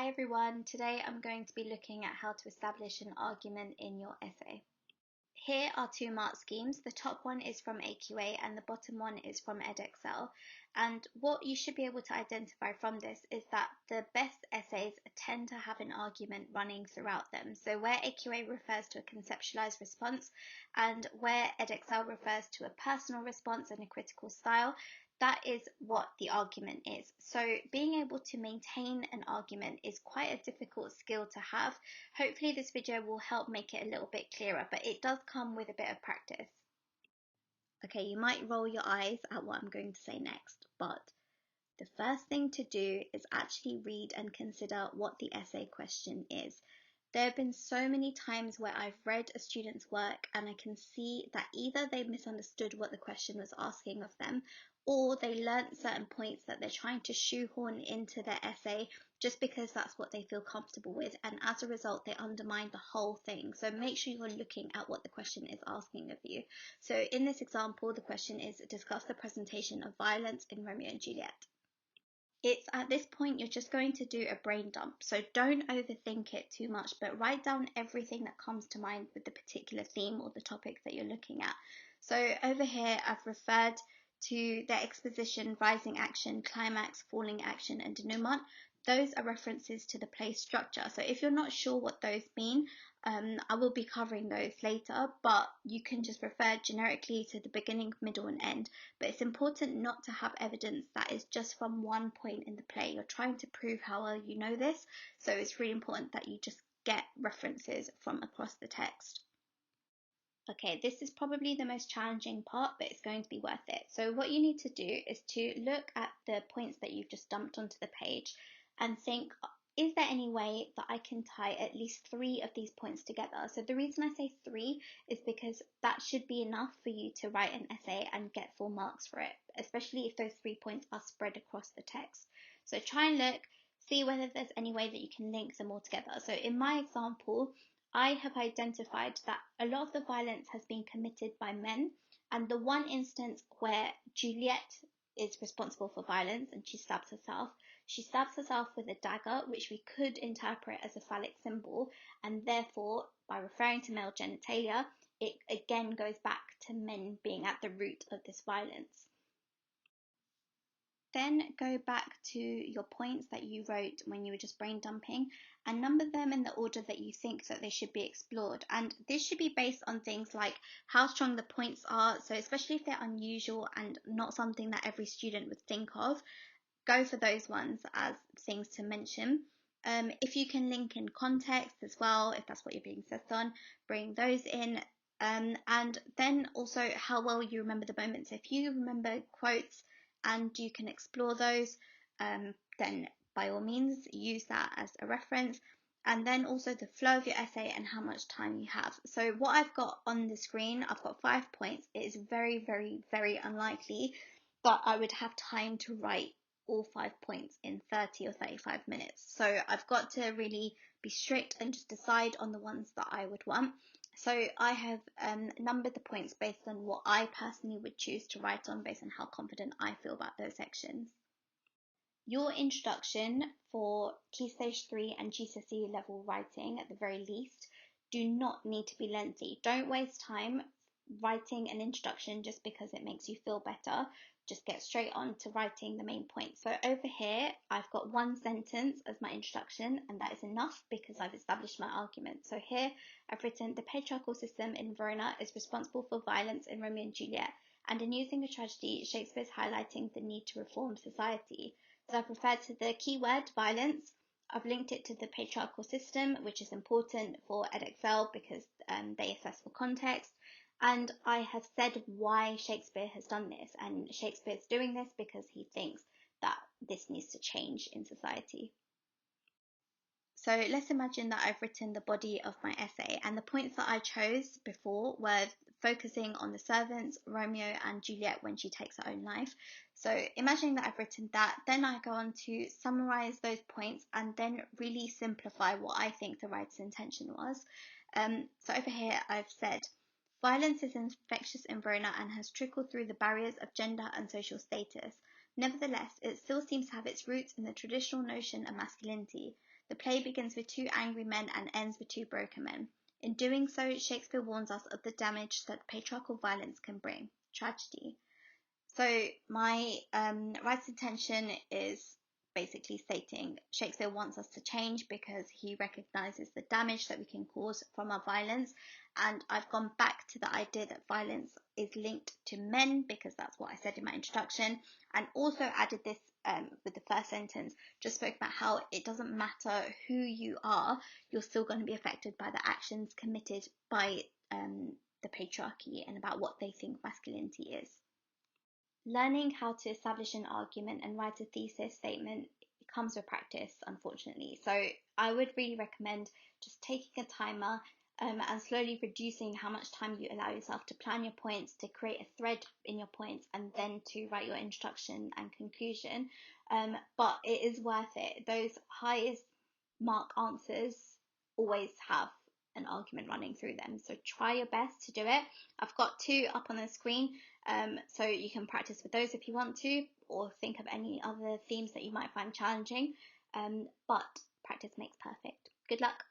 Hi everyone, today I'm going to be looking at how to establish an argument in your essay. Here are two mark schemes. The top one is from AQA and the bottom one is from edXL. And what you should be able to identify from this is that the best essays tend to have an argument running throughout them. So where AQA refers to a conceptualized response and where edXL refers to a personal response and a critical style, that is what the argument is. So being able to maintain an argument is quite a difficult skill to have. Hopefully this video will help make it a little bit clearer, but it does come with a bit of practice. Okay, you might roll your eyes at what I'm going to say next, but the first thing to do is actually read and consider what the essay question is. There have been so many times where I've read a student's work and I can see that either they misunderstood what the question was asking of them, or they learnt certain points that they're trying to shoehorn into their essay just because that's what they feel comfortable with, and as a result they undermine the whole thing. So make sure you're looking at what the question is asking of you. So in this example, the question is, discuss the presentation of violence in Romeo and Juliet. It's at this point you're just going to do a brain dump. So don't overthink it too much, but write down everything that comes to mind with the particular theme or the topic that you're looking at. So over here, I've referred to the exposition, rising action, climax, falling action, and denouement. Those are references to the play structure. So if you're not sure what those mean, I will be covering those later, but you can just refer generically to the beginning, middle, and end. But it's important not to have evidence that is just from one point in the play. You're trying to prove how well you know this, so it's really important that you just get references from across the text. Okay, this is probably the most challenging part, but it's going to be worth it. So what you need to do is to look at the points that you've just dumped onto the page and think, is there any way that I can tie at least 3 of these points together? So the reason I say 3 is because that should be enough for you to write an essay and get full marks for it, especially if those 3 points are spread across the text. So try and look, see whether there's any way that you can link them all together. So in my example, I have identified that a lot of the violence has been committed by men, and the one instance where Juliet is responsible for violence and she stabs herself with a dagger, which we could interpret as a phallic symbol, and therefore, by referring to male genitalia, it again goes back to men being at the root of this violence. Then go back to your points that you wrote when you were just brain dumping and number them in the order that you think that they should be explored. And this should be based on things like how strong the points are. So especially if they're unusual and not something that every student would think of, go for those ones as things to mention. If you can link in context as well, if that's what you're being set on, bring those in. And then also how well you remember the moments. If you remember quotes and you can explore those, then by all means use that as a reference. And then also the flow of your essay and how much time you have. So what I've got on the screen, I've got 5 points. It is very, very, very unlikely that I would have time to write all 5 points in 30 or 35 minutes. So I've got to really be strict and just decide on the ones that I would want. So I have numbered the points based on what I personally would choose to write on, based on how confident I feel about those sections. Your introduction for Key Stage 3 and GCSE level writing, at the very least, do not need to be lengthy. Don't waste time writing an introduction just because it makes you feel better. Just get straight on to writing the main points. So over here, I've got 1 sentence as my introduction, and that is enough because I've established my argument. So here I've written, the patriarchal system in Verona is responsible for violence in Romeo and Juliet, and in using the tragedy, Shakespeare is highlighting the need to reform society. So I've referred to the keyword violence. I've linked it to the patriarchal system, which is important for edXL because they assess for context. And I have said why Shakespeare has done this. And Shakespeare's doing this because he thinks that this needs to change in society. So let's imagine that I've written the body of my essay, and the points that I chose before were focusing on the servants, Romeo and Juliet when she takes her own life. So imagining that I've written that, then I go on to summarize those points and then really simplify what I think the writer's intention was. So over here I've said, violence is infectious in Verona and has trickled through the barriers of gender and social status. Nevertheless, it still seems to have its roots in the traditional notion of masculinity. The play begins with two angry men and ends with two broken men. In doing so, Shakespeare warns us of the damage that patriarchal violence can bring. Tragedy. So my writer's intention is basically stating Shakespeare wants us to change because he recognizes the damage that we can cause from our violence. And I've gone back to the idea that violence is linked to men because that's what I said in my introduction, and also added this with the first sentence, just spoke about how it doesn't matter who you are, you're still going to be affected by the actions committed by the patriarchy and about what they think masculinity is. Learning how to establish an argument and write a thesis statement comes with practice, unfortunately. So I would really recommend just taking a timer and slowly reducing how much time you allow yourself to plan your points, to create a thread in your points, and then to write your introduction and conclusion. But it is worth it. Those highest mark answers always have an argument running through them. So try your best to do it. I've got two up on the screen, so you can practice with those if you want to, or think of any other themes that you might find challenging. But practice makes perfect. Good luck.